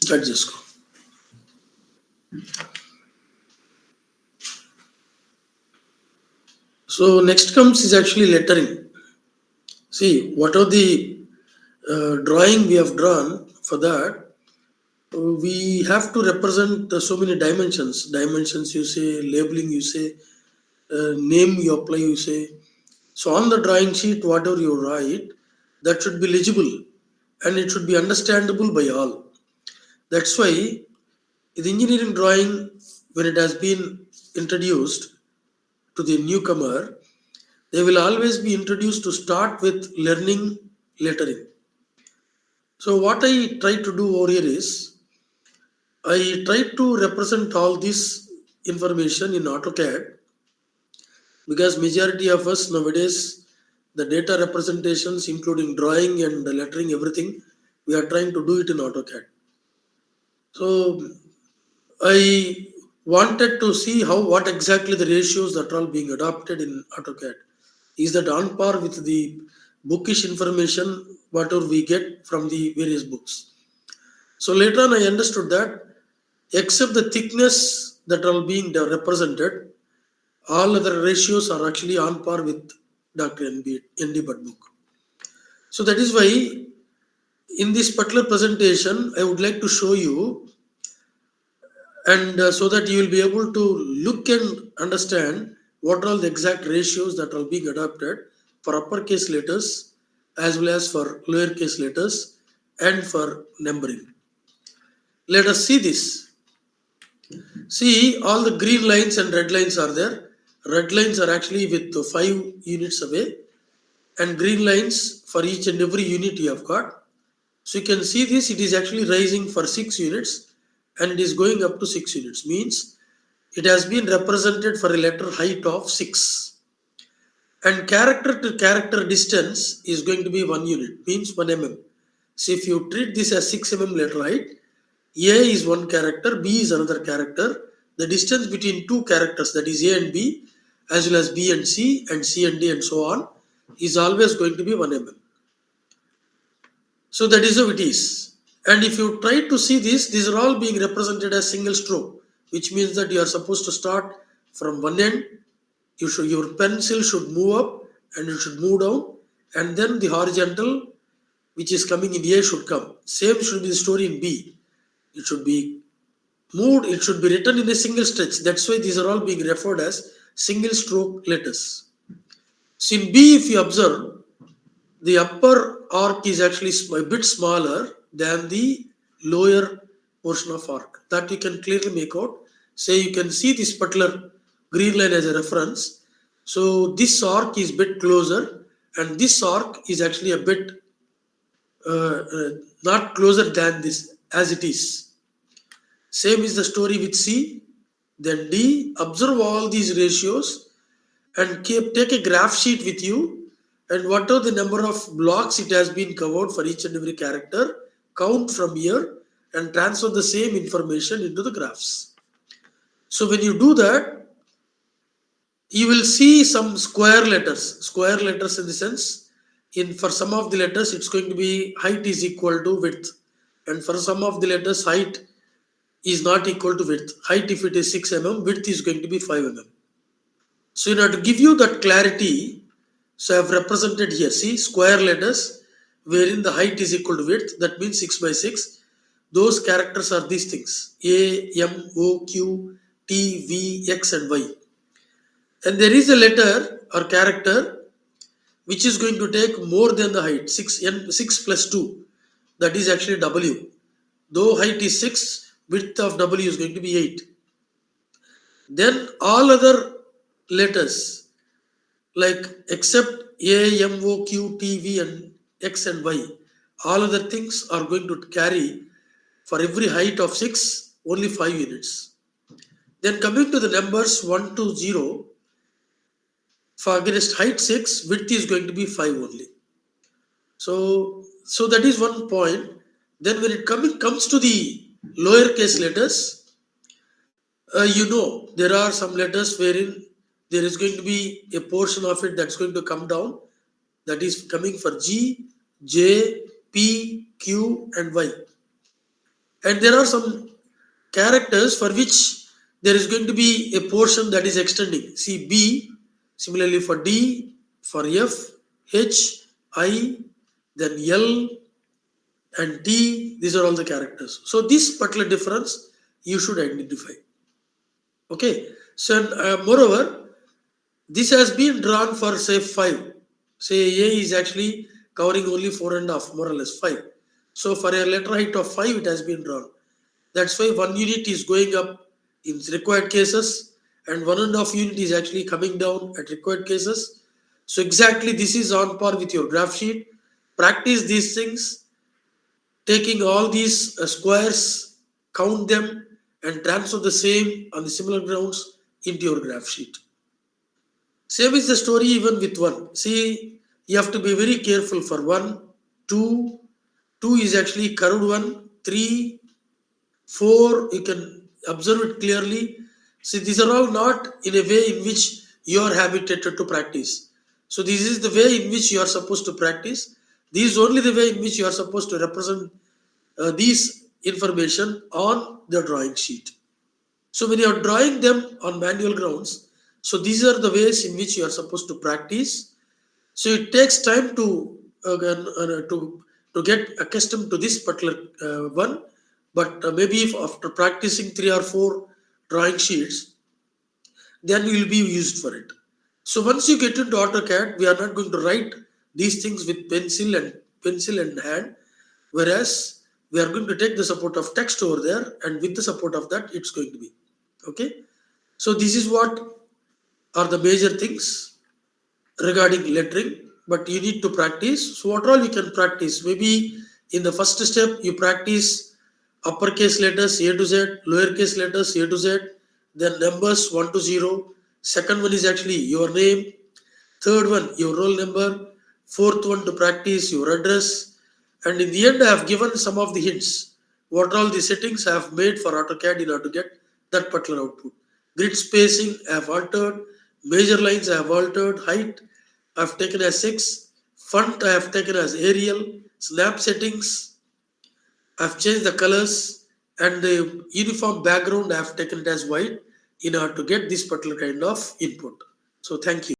Adjust. So next comes is actually lettering. See, what are the drawing we have drawn for that? We have to represent so many dimensions. Dimensions you say, labeling you say, name you apply you say. So on the drawing sheet, whatever you write, that should be legible and it should be understandable by all. That's why the engineering drawing, when it has been introduced to the newcomer, they will always be introduced to start with learning lettering. So what I try to do over here is I try to represent all this information in AutoCAD because majority of us nowadays the data representations including drawing and lettering everything we are trying to do it in AutoCAD. So I wanted to see how what exactly the ratios that are all being adopted in AutoCAD. Is that on par with the bookish information whatever we get from the various books? So later on I understood that except the thickness that are being represented, all other ratios are actually on par with Dr. ND Bhatt book. So that is why in this particular presentation I would like to show you and so that you will be able to look and understand what are all the exact ratios that are being adopted for uppercase letters as well as for lowercase letters and for numbering. Let us see this. See, all the green lines and red lines are there. Red lines are actually with 5 units away, and green lines for each and every unit you have got. So you can see this, it is actually rising for 6 units and it is going up to 6 units. Means it has been represented for a letter height of 6. And character to character distance is going to be 1 unit, means 1 mm. So if you treat this as 6 mm letter height, A is one character, B is another character. The distance between two characters, that is A and B, as well as B and C and D, and so on, is always going to be 1 mm. So that is how it is. And if you try to see this, these are all being represented as single stroke, which means that you are supposed to start from one end. Your pencil should move up and it should move down, and then the horizontal, which is coming in A, should come. Same should be the story in B. It should be moved, it should be written in a single stretch. That's why these are all being referred as single stroke letters. So in B, if you observe, the upper arc is actually a bit smaller than the lower portion of arc. That you can clearly make out. Say you can see this particular green line as a reference. So this arc is bit closer, and this arc is actually a bit not closer than this as it is. Same is the story with C. Then D, observe all these ratios and take a graph sheet with you, and what are the number of blocks it has been covered for each and every character, count from here and transfer the same information into the graphs. So when you do that, you will see some square letters in the sense, in for some of the letters it's going to be height is equal to width, and for some of the letters height is not equal to width. Height if it is 6 mm, width is going to be 5 mm. So in order to give you that clarity, so I have represented here, see, square letters wherein the height is equal to width, that means 6 by 6. Those characters are these things, A, M, O, Q, T, V, X and Y. And there is a letter or character which is going to take more than the height, 6 plus 2, that is actually W. Though height is 6, width of W is going to be 8. Then all other letters like except A, M, O, Q, T, V and X and Y, all other things are going to carry for every height of 6 only 5 units. Then coming to the numbers 1 to 0, for against height 6, width is going to be 5 only. So that is one point. Then when it comes to the lowercase letters, there are some letters wherein there is going to be a portion of it that's going to come down, that is coming for G, J, P, Q and Y. And there are some characters for which there is going to be a portion that is extending. See B, similarly for D, for F, H, I, then L, and T. These are all the characters. So this particular difference you should identify. Okay. So moreover, this has been drawn for say 5. Say A is actually covering only 4.5, more or less 5. So for a letter height of 5, it has been drawn. That's why 1 unit is going up in required cases and 1.5 unit is actually coming down at required cases. So exactly this is on par with your graph sheet. Practice these things, taking all these squares, count them, and transfer the same on the similar grounds into your graph sheet. Same is the story even with 1. See, you have to be very careful for 1, 2. 2 is actually curved one, 3, 4, you can observe it clearly. See, these are all not in a way in which you are habituated to practice. So, this is the way in which you are supposed to practice. This is only the way in which you are supposed to represent these information on the drawing sheet. So, when you are drawing them on manual grounds, so these are the ways in which you are supposed to practice. So, it takes time to get accustomed to this particular one, but maybe if after practicing 3 or 4 drawing sheets, then you will be used for it. So once you get into AutoCAD, we are not going to write these things with pencil and hand, whereas we are going to take the support of text over there, and with the support of that, it's going to be okay. So this is what are the major things regarding lettering, but you need to practice. So what all you can practice? Maybe in the first step you practice uppercase letters A to Z, lowercase letters A to Z, then numbers 1 to 0. Second one is actually your name. Third one, your roll number. Fourth one to practice your address. And in the end, I have given some of the hints. What all the settings I have made for AutoCAD in order to get that particular output. Grid spacing I have altered. Major lines I have altered. Height I have taken as 6. Font I have taken as Arial. Snap settings I have changed the colors, and the uniform background I have taken it as white in order to get this particular kind of input. So thank you.